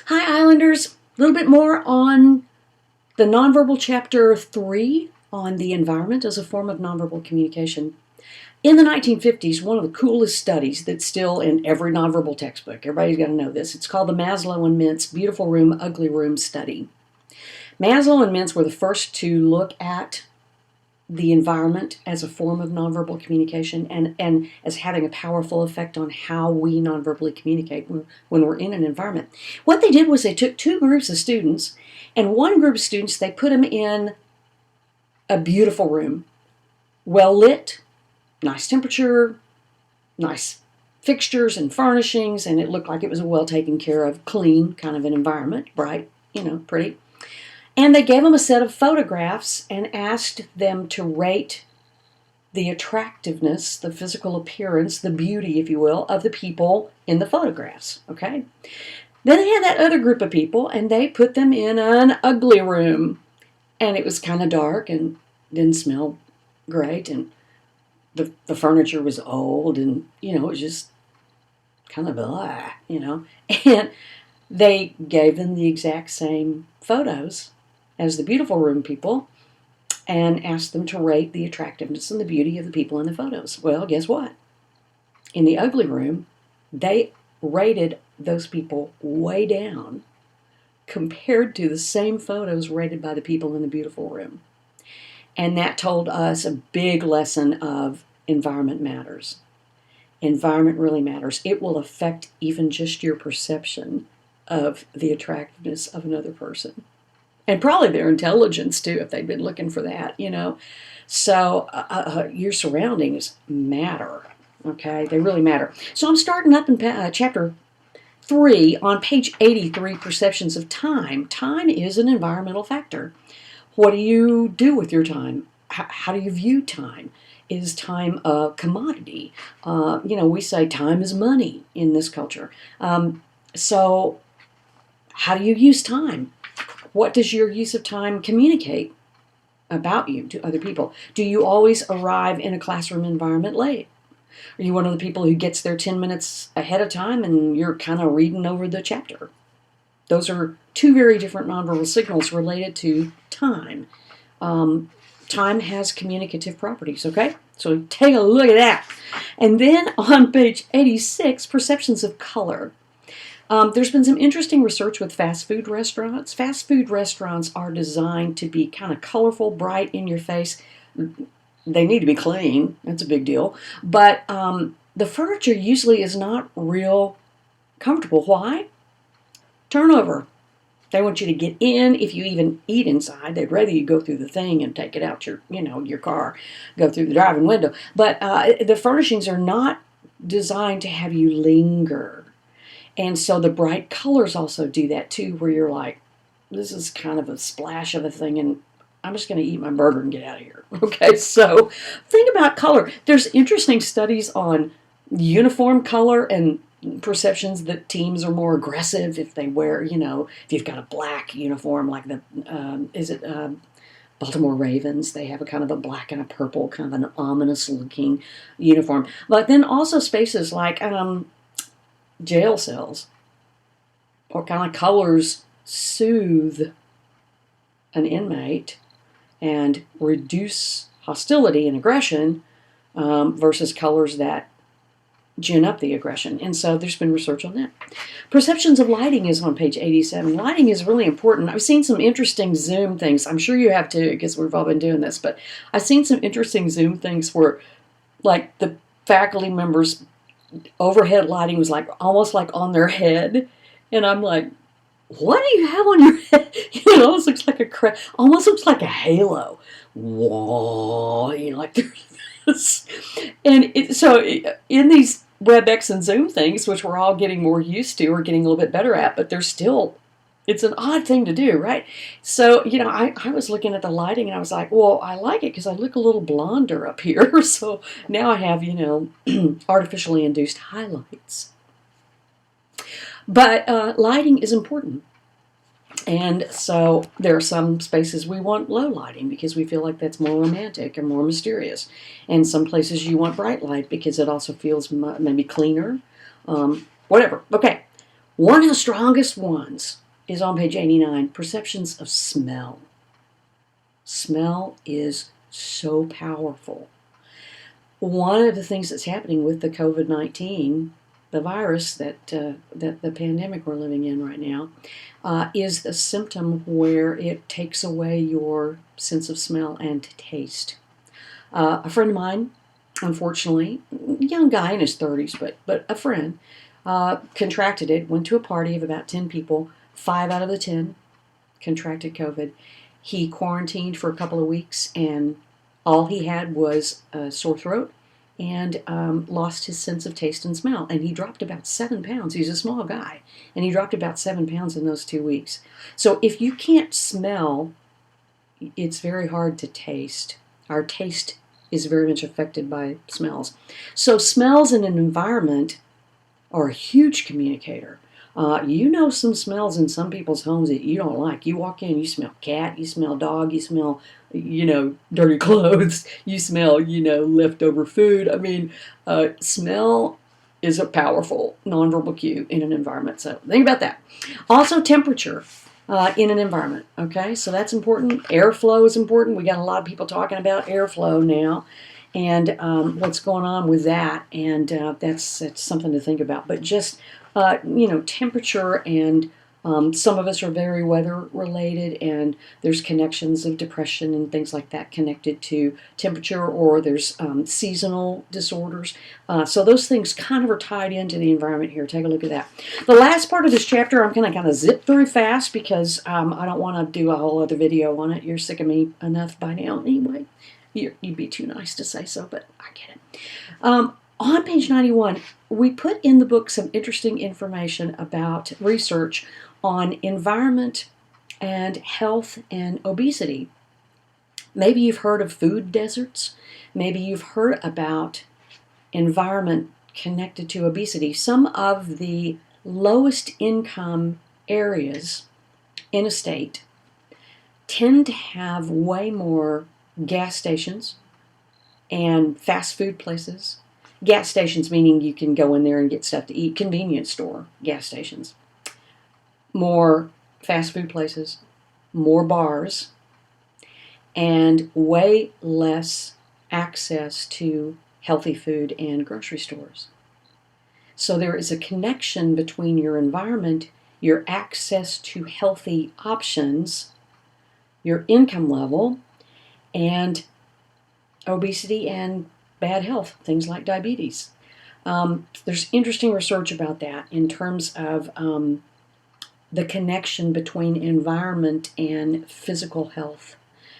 Hi, Islanders. A little bit more on the nonverbal chapter 3 on the environment as a form of nonverbal communication. In the 1950s, one of the coolest studies that's still in every nonverbal textbook, everybody's got to know this, it's called the Maslow and Mintz Beautiful Room, Ugly Room study. Maslow and Mintz were the first to look at the environment as a form of nonverbal communication and as having a powerful effect on how we nonverbally communicate when we're in an environment. What they did was they took two groups of students, and one group of students, they put them in a beautiful room, well lit, nice temperature, nice fixtures and furnishings, and it looked like it was a well taken care of, clean kind of an environment, bright, pretty. And they gave them a set of photographs and asked them to rate the attractiveness, the physical appearance, the beauty, if you will, of the people in the photographs, okay? Then they had that other group of people, and they put them in an ugly room. And it was kind of dark and didn't smell great, and the furniture was old, and, it was just kind of blah, And they gave them the exact same photos as the beautiful room people and asked them to rate the attractiveness and the beauty of the people in the photos. Well, guess what? In the ugly room, they rated those people way down compared to the same photos rated by the people in the beautiful room. And that told us a big lesson of environment matters. Environment really matters. It will affect even just your perception of the attractiveness of another person. And probably their intelligence, too, if they'd been looking for that, So your surroundings matter, okay? They really matter. So I'm starting up in chapter 3 on page 83, Perceptions of Time. Time is an environmental factor. What do you do with your time? How do you view time? Is time a commodity? We say time is money in this culture. So how do you use time? What does your use of time communicate about you to other people? Do you always arrive in a classroom environment late? Are you one of the people who gets there 10 minutes ahead of time and you're kind of reading over the chapter? Those are two very different nonverbal signals related to time. Time has communicative properties, okay? So take a look at that. And then on page 86, Perceptions of Color. There's been some interesting research with fast food restaurants. Fast food restaurants are designed to be kind of colorful, bright, in your face. They need to be clean. That's a big deal. But the furniture usually is not real comfortable. Why? Turnover. They want you to get in. If you even eat inside, they'd rather you go through the thing and take it out your car, go through the driving window. But the furnishings are not designed to have you linger. And so the bright colors also do that too, where you're like, this is kind of a splash of a thing, and I'm just going to eat my burger and get out of here. Okay, so think about color. There's interesting studies on uniform color and perceptions that teams are more aggressive if they wear, if you've got a black uniform like Baltimore Ravens. They have a kind of a black and a purple, kind of an ominous looking uniform. But then also spaces like jail cells. What kind of colors soothe an inmate and reduce hostility and aggression versus colors that gin up the aggression. And so there's been research on that. Perceptions of lighting is on page 87. Lighting is really important. I've seen some interesting Zoom things. I'm sure you have too, because we've all been doing this. But I've seen some interesting Zoom things where, like, the faculty members' overhead lighting was like almost like on their head, and I'm like, what do you have on your head? It almost looks like almost looks like a halo. Whoa, like this. And so in these WebEx and Zoom things, which we're all getting more used to or getting a little bit better at, but it's an odd thing to do, right? So, I was looking at the lighting and I was like, well, I like it because I look a little blonder up here. So now I have, artificially induced highlights. But lighting is important. And so there are some spaces we want low lighting because we feel like that's more romantic and more mysterious. And some places you want bright light because it also feels maybe cleaner. Whatever. Okay. One of the strongest ones is on page 89, perceptions of smell. Smell is so powerful. One of the things that's happening with the COVID-19, the virus that the pandemic we're living in right now, is the symptom where it takes away your sense of smell and taste. A friend of mine, unfortunately, young guy in his 30s, but a friend, contracted it, went to a party of about 10 people, 5 out of the 10 contracted COVID. He quarantined for a couple of weeks, and all he had was a sore throat and lost his sense of taste and smell. And he dropped about 7 pounds. He's a small guy, and he dropped about 7 pounds in those 2 weeks. So if you can't smell, it's very hard to taste. Our taste is very much affected by smells. So smells in an environment are a huge communicator. You know some smells in some people's homes that you don't like. You walk in, you smell cat, you smell dog, you smell, dirty clothes, you smell, leftover food. I mean, smell is a powerful nonverbal cue in an environment. So think about that. Also, temperature in an environment. Okay, so that's important. Airflow is important. We got a lot of people talking about airflow now, and what's going on with that, and that's something to think about. But just temperature, and some of us are very weather related, and there's connections of depression and things like that connected to temperature, or there's seasonal disorders. So those things kind of are tied into the environment here. Take a look at that. The last part of this chapter I'm going to kind of zip through fast because I don't want to do a whole other video on it. You're sick of me enough by now anyway. You'd be too nice to say so, but I get it. On page 91, we put in the book some interesting information about research on environment and health and obesity. Maybe you've heard of food deserts. Maybe you've heard about environment connected to obesity. Some of the lowest income areas in a state tend to have way more gas stations and fast food places. Gas stations meaning you can go in there and get stuff to eat. Convenience store gas stations. More fast food places, more bars, and way less access to healthy food and grocery stores. So there is a connection between your environment, your access to healthy options, your income level, and obesity and bad health, things like diabetes. There's interesting research about that in terms of the connection between environment and physical health.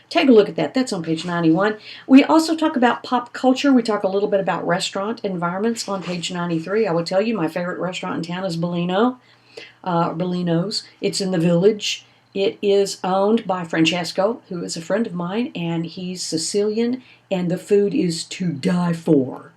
Take a look at that. That's on page 91. We also talk about pop culture. We talk a little bit about restaurant environments on page 93. I would tell you my favorite restaurant in town is Bellino's. It's in the Village. It is owned by Francesco, who is a friend of mine, and he's Sicilian, and the food is to die for.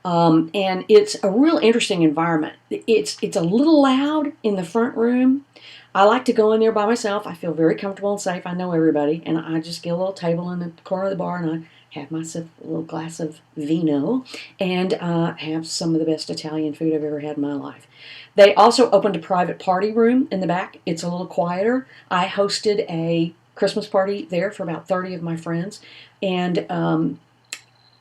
And it's a real interesting environment. It's a little loud in the front room. I like to go in there by myself. I feel very comfortable and safe. I know everybody, and I just get a little table in the corner of the bar, and I have myself a little glass of vino, and have some of the best Italian food I've ever had in my life. They also opened a private party room in the back. It's a little quieter. I hosted a Christmas party there for about 30 of my friends, and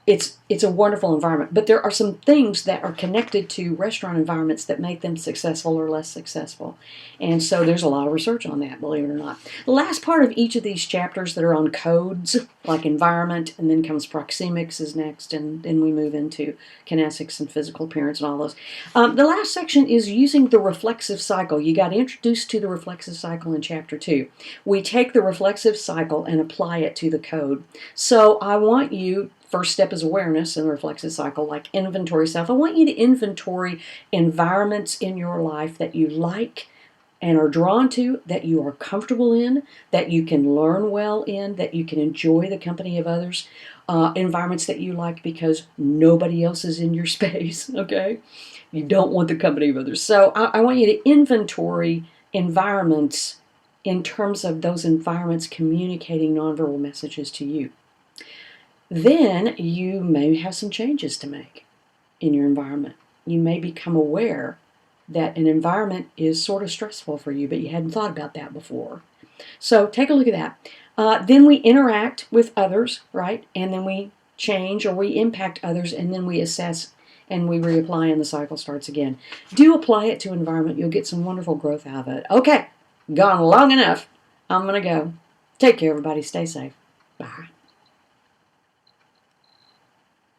it's a wonderful environment. But there are some things that are connected to restaurant environments that make them successful or less successful. And so there's a lot of research on that, believe it or not. The last part of each of these chapters that are on codes, like environment, and then comes proxemics is next, and then we move into kinesics and physical appearance and all those. The last section is using the reflexive cycle. You got introduced to the reflexive cycle in chapter 2. We take the reflexive cycle and apply it to the code. So I want you, first step is awareness in the reflexive cycle, like inventory self. I want you to inventory environments in your life that you like and are drawn to, that you are comfortable in, that you can learn well in, that you can enjoy the company of others, environments that you like because nobody else is in your space, okay? You don't want the company of others. So I want you to inventory environments in terms of those environments communicating nonverbal messages to you. Then you may have some changes to make in your environment. You may become aware that an environment is sort of stressful for you, but you hadn't thought about that before. So take a look at that. Then we interact with others, right? And then we change or we impact others, and then we assess and we reapply, and the cycle starts again. Do apply it to environment. You'll get some wonderful growth out of it. Okay, gone long enough. I'm going to go. Take care, everybody. Stay safe. Bye.